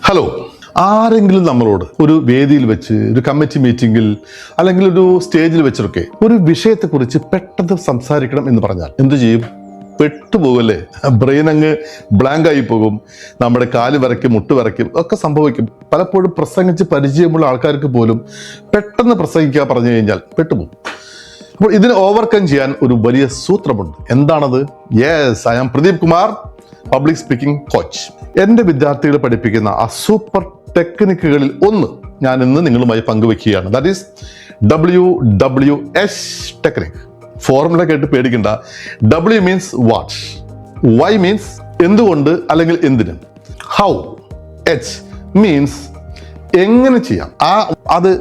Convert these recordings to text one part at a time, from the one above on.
Hello, ആരെങ്കിലും നമ്മളോട് ഒരു വേദിയിൽ വെച്ച്, ഒരു കമ്മിറ്റി മീറ്റിംഗിൽ അല്ലെങ്കിൽ ഒരു സ്റ്റേജിൽ വെച്ചൊക്കെ ഒരു വിഷയത്തെക്കുറിച്ച് പെട്ടെന്ന് സംസാരിക്കണം എന്ന് പറഞ്ഞാൽ എന്തു ചെയ്യും? പെട്ടുപോകല്ലേ? ബ്രെയിൻ അങ്ങ് ബ്ലാങ്ക് ആയി പോകും. നമ്മുടെ കാല് വരയ്ക്കും, മുട്ട് വരയ്ക്കും ഒക്കെ സംഭവിക്കും. പലപ്പോഴും പ്രസംഗിച്ച് പരിചയമുള്ള ആൾക്കാർക്ക് പോലും പെട്ടെന്ന് പ്രസംഗിക്കുക പറഞ്ഞു കഴിഞ്ഞാൽ പെട്ടുപോകും. അപ്പോൾ ഇതിനെ ഓവർകം ചെയ്യാൻ ഒരു വലിയ സൂത്രമുണ്ട്. എന്താണത്? Yes, I am Pradeep Kumar, public speaking coach. എൻ്റെ വിദ്യാർത്ഥികളെ പഠിപ്പിക്കുന്ന ആ സൂപ്പർ ടെക്നിക്കുകളിൽ ഒന്ന് ഞാൻ ഇന്ന് നിങ്ങളുമായി പങ്കുവെക്കുകയാണ്. That is WWH technique. Formula കേട്ട് പേടിക്കണ്ട. W means what, Y means എന്തുകൊണ്ട് അല്ലെങ്കിൽ എന്തിന്, ഹൗ, H മീൻസ് എങ്ങനെ ചെയ്യാം, അത്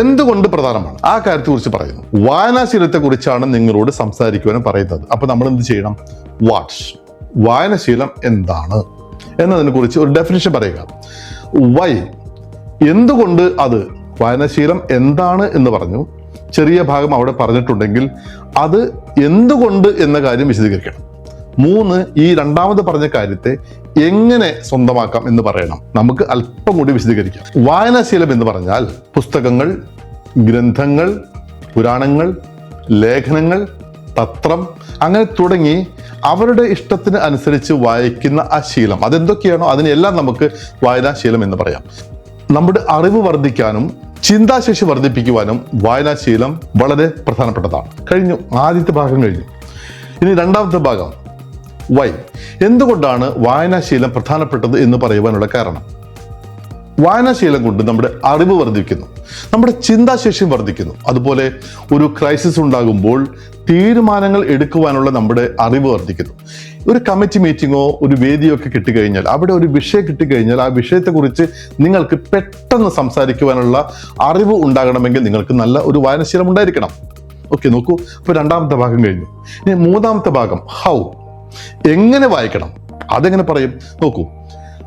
എന്തുകൊണ്ട് പ്രധാനമാണ്, ആ കാര്യത്തെ കുറിച്ച് പറയുന്നു. വായനാശീലത്തെ കുറിച്ചാണ് നിങ്ങളോട് സംസാരിക്കുവാനും പറയുന്നത്. അപ്പൊ നമ്മൾ എന്ത് ചെയ്യണം? വാട്ട്, വായനാശീലം എന്താണ് എന്നതിനെ കുറിച്ച് ഒരു ഡെഫിനിഷൻ പറയുക. വൈ, എന്തുകൊണ്ട് അത്, വായനാശീലം എന്താണ് എന്ന് പറഞ്ഞു. ചെറിയ ഭാഗം അവിടെ പറഞ്ഞിട്ടുണ്ടെങ്കിൽ അത് എന്തുകൊണ്ട് എന്ന കാര്യം വിശദീകരിക്കണം. 3, ഈ രണ്ടാമത് പറഞ്ഞ കാര്യത്തെ എങ്ങനെ സ്വന്തമാക്കാം എന്ന് പറയണം. നമുക്ക് അല്പം കൂടി വിശദീകരിക്കാം. വായനാശീലം എന്ന് പറഞ്ഞാൽ പുസ്തകങ്ങൾ, ഗ്രന്ഥങ്ങൾ, പുരാണങ്ങൾ, ലേഖനങ്ങൾ, പത്രം, അങ്ങനെ തുടങ്ങി അവരുടെ ഇഷ്ടത്തിന് അനുസരിച്ച് വായിക്കുന്ന ആ ശീലം, അതെന്തൊക്കെയാണോ അതിനെല്ലാം നമുക്ക് വായനാശീലം എന്ന് പറയാം. നമ്മുടെ അറിവ് വർദ്ധിക്കാനും ചിന്താശേഷി വർദ്ധിപ്പിക്കുവാനും വായനാശീലം വളരെ പ്രധാനപ്പെട്ടതാണ്. കഴിഞ്ഞു, ആദ്യത്തെ ഭാഗം കഴിഞ്ഞു. ഇനി രണ്ടാമത്തെ ഭാഗം വൈ. എന്തുകൊണ്ടാണ് വായനാശീലം പ്രധാനപ്പെട്ടത് എന്ന് പറയുവാനുള്ള കാരണം? വായനാശീലം കൊണ്ട് നമ്മുടെ അറിവ് വർദ്ധിക്കുന്നു, നമ്മുടെ ചിന്താശേഷിയും വർദ്ധിക്കുന്നു. അതുപോലെ ഒരു ക്രൈസിസ് ഉണ്ടാകുമ്പോൾ തീരുമാനങ്ങൾ എടുക്കുവാനുള്ള നമ്മുടെ അറിവ് വർദ്ധിക്കുന്നു. ഒരു കമ്മിറ്റി മീറ്റിങ്ങോ ഒരു വേദിയോ ഒക്കെ കിട്ടിക്കഴിഞ്ഞാൽ, അവിടെ ഒരു വിഷയം കിട്ടിക്കഴിഞ്ഞാൽ ആ വിഷയത്തെക്കുറിച്ച് നിങ്ങൾക്ക് പെട്ടെന്ന് സംസാരിക്കുവാനുള്ള അറിവ് ഉണ്ടാകണമെങ്കിൽ നിങ്ങൾക്ക് നല്ല ഒരു വായനാശീലം ഉണ്ടായിരിക്കണം. ഓക്കെ, നോക്കൂ. അപ്പോൾ രണ്ടാമത്തെ ഭാഗം കഴിഞ്ഞു. ഇനി മൂന്നാമത്തെ ഭാഗം ഹൗ, എങ്ങനെ വായിക്കണം, അതെങ്ങനെ പറയും? നോക്കൂ.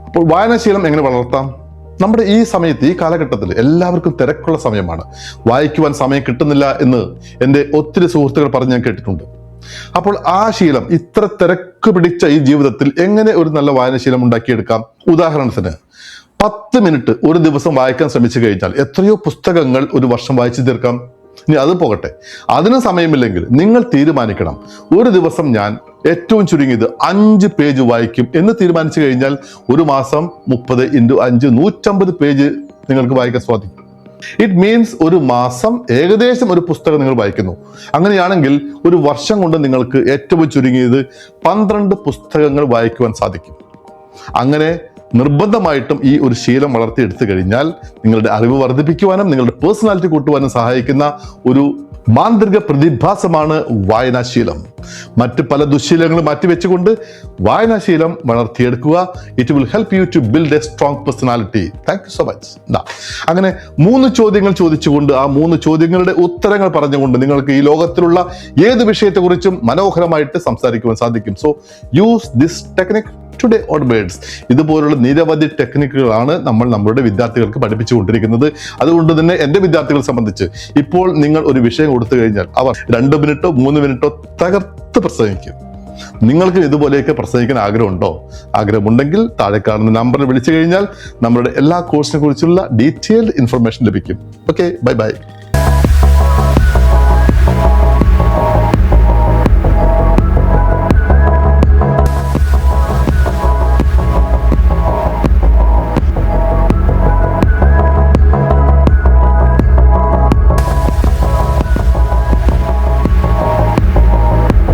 അപ്പോൾ വായനാശീലം എങ്ങനെ വളർത്താം? നമ്മുടെ ഈ സമയത്ത്, ഈ കാലഘട്ടത്തിൽ എല്ലാവർക്കും തിരക്കുള്ള സമയമാണ്. വായിക്കുവാൻ സമയം കിട്ടുന്നില്ല എന്ന് എൻ്റെ ഒത്തിരി സുഹൃത്തുക്കൾ പറഞ്ഞ് ഞാൻ കേട്ടിട്ടുണ്ട്. അപ്പോൾ ആ ശീലം, ഇത്ര തിരക്ക് പിടിച്ച ഈ ജീവിതത്തിൽ എങ്ങനെ ഒരു നല്ല വായനാശീലം ഉണ്ടാക്കിയെടുക്കാം? ഉദാഹരണത്തിന് 10 മിനിറ്റ് ഒരു ദിവസം വായിക്കാൻ ശ്രമിച്ചു കഴിഞ്ഞാൽ എത്രയോ പുസ്തകങ്ങൾ ഒരു വർഷം വായിച്ചു തീർക്കാം. ഇനി അത് പോകട്ടെ, അതിന് സമയമില്ലെങ്കിൽ നിങ്ങൾ തീരുമാനിക്കണം, ഒരു ദിവസം ഞാൻ ഏറ്റവും ചുരുങ്ങിയത് 5 പേജ് വായിക്കും എന്ന് തീരുമാനിച്ചു കഴിഞ്ഞാൽ ഒരു മാസം 30 × 5 150 പേജ് നിങ്ങൾക്ക് വായിക്കാൻ സാധിക്കും. ഇറ്റ് മീൻസ് ഒരു മാസം ഏകദേശം ഒരു പുസ്തകം നിങ്ങൾ വായിക്കുന്നു. അങ്ങനെയാണെങ്കിൽ ഒരു വർഷം കൊണ്ട് നിങ്ങൾക്ക് ഏറ്റവും ചുരുങ്ങിയത് 12 പുസ്തകങ്ങൾ വായിക്കുവാൻ സാധിക്കും. അങ്ങനെ നിർബന്ധമായിട്ടും ഈ ഒരു ശീലം വളർത്തിയെടുത്തു കഴിഞ്ഞാൽ നിങ്ങളുടെ അറിവ് വർദ്ധിപ്പിക്കുവാനും നിങ്ങളുടെ പേഴ്സണാലിറ്റി കൂട്ടുവാനും സഹായിക്കുന്ന ഒരു മാന്ത്രിക പ്രതിഭാസമാണ് വായനാശീലം. മറ്റ് പല ദുശ്ശീലങ്ങളും മാറ്റിവെച്ചുകൊണ്ട് വായനാശീലം വളർത്തിയെടുക്കുക. It will help you to build a strong personality. Thank you so much. അങ്ങനെ 3 ചോദ്യങ്ങൾ ചോദിച്ചുകൊണ്ട് ആ 3 ചോദ്യങ്ങളുടെ ഉത്തരങ്ങൾ പറഞ്ഞുകൊണ്ട് നിങ്ങൾക്ക് ഈ ലോകത്തിലുള്ള ഏത് വിഷയത്തെക്കുറിച്ചും മനോഹരമായിട്ട് സംസാരിക്കുവാൻ സാധിക്കും. So use this technique today onwards. ഇതുപോലുള്ള നിരവധി ടെക്നിക്കുകളാണ് നമ്മൾ നമ്മുടെ വിദ്യാർത്ഥികൾക്ക് പഠിപ്പിച്ചുകൊണ്ടിരിക്കുന്നത്. അതുകൊണ്ട് തന്നെ എൻ്റെ വിദ്യാർത്ഥികളെ സംബന്ധിച്ച് ഇപ്പോൾ നിങ്ങൾ ഒരു വിഷയം കൊടുത്തു കഴിഞ്ഞാൽ അവർ 2 മിനിറ്റോ 3 മിനിറ്റോ തകർത്ത് പ്രസംഗിക്കും. നിങ്ങൾക്ക് ഇതുപോലെയൊക്കെ പ്രസംഗിക്കാൻ ആഗ്രഹമുണ്ടോ? ആഗ്രഹമുണ്ടെങ്കിൽ താഴെ കാണുന്ന നമ്പറിൽ വിളിച്ചു കഴിഞ്ഞാൽ നമ്മുടെ എല്ലാ കോഴ്സിനെ കുറിച്ചുള്ള ഡീറ്റെയിൽഡ് ഇൻഫർമേഷൻ ലഭിക്കും. Okay, bye bye.